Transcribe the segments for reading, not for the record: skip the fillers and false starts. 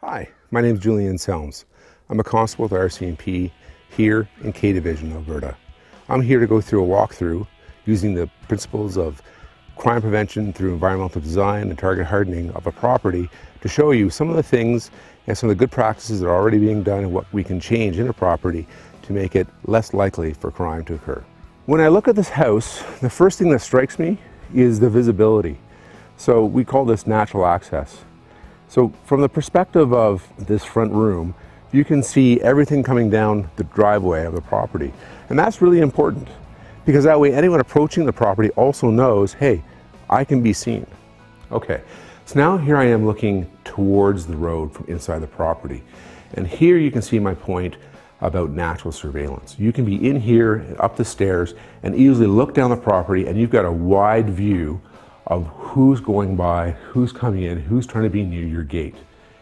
Hi, my name is Julian Selms. I'm a constable with RCMP here in K Division, Alberta. I'm here to go through a walkthrough using the principles of crime prevention through environmental design and target hardening of a property to show you some of the things and some of the good practices that are already being done and what we can change in a property to make it less likely for crime to occur. When I look at this house, the first thing that strikes me is the visibility. So we call this natural access. So from the perspective of this front room, you can see everything coming down the driveway of the property. And that's really important because that way anyone approaching the property also knows, hey, I can be seen. Okay, so now here I am looking towards the road from inside the property. And here you can see my point about natural surveillance. You can be in here, up the stairs, and easily look down the property and you've got a wide view of who's going by, who's coming in, who's trying to be near your gate.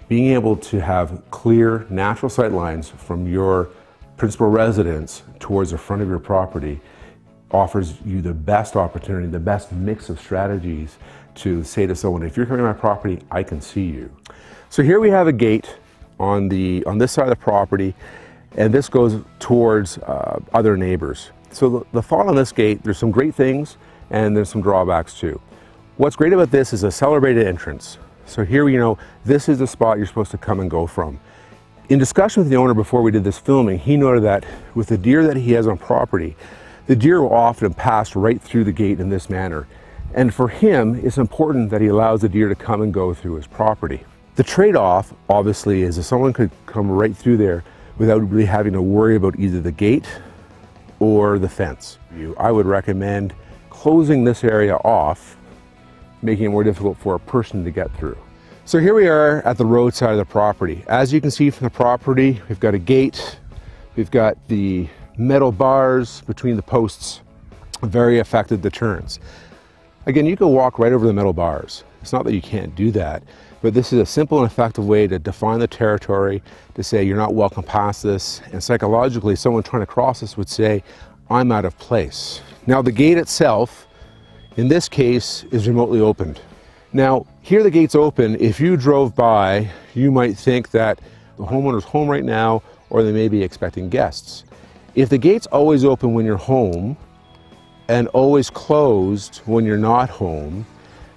Being able to have clear natural sight lines from your principal residence towards the front of your property offers you the best opportunity, the best mix of strategies to say to someone, if you're coming to my property, I can see you. So here we have a gate on this side of the property, and this goes towards other neighbors. So the thought on this gate, there's some great things and there's some drawbacks too. What's great about this is a celebrated entrance. So here you know this is the spot you're supposed to come and go from. In discussion with the owner before we did this filming, he noted that with the deer that he has on property, the deer will often pass right through the gate in this manner. And for him, it's important that he allows the deer to come and go through his property. The trade-off, obviously, is if someone could come right through there without really having to worry about either the gate or the fence. I would recommend closing this area off, making it more difficult for a person to get through. So here we are at the roadside of the property. As you can see from the property, we've got a gate, we've got the metal bars between the posts, very effective deterrents. Again, you can walk right over the metal bars. It's not that you can't do that, but this is a simple and effective way to define the territory, to say you're not welcome past this, and psychologically someone trying to cross this would say, I'm out of place. Now the gate itself, in this case, is remotely opened. Now, here the gate's open. If you drove by, you might think that the homeowner's home right now, or they may be expecting guests. If the gate's always open when you're home, and always closed when you're not home,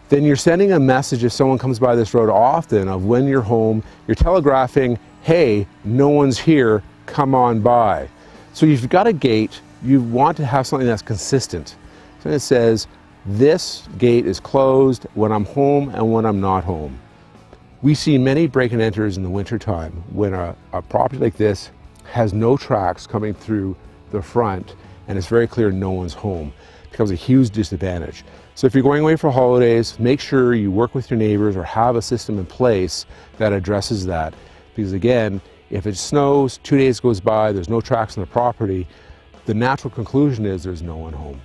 then you're sending a message if someone comes by this road often of when you're home, you're telegraphing, hey, no one's here, come on by. So if you've got a gate, you want to have something that's consistent. So it says, this gate is closed when I'm home and when I'm not home. We see many break and enters in the winter time when a property like this has no tracks coming through the front and it's very clear no one's home. It becomes a huge disadvantage. So if you're going away for holidays, make sure you work with your neighbors or have a system in place that addresses that. Because again, if it snows, 2 days goes by, there's no tracks on the property, the natural conclusion is there's no one home.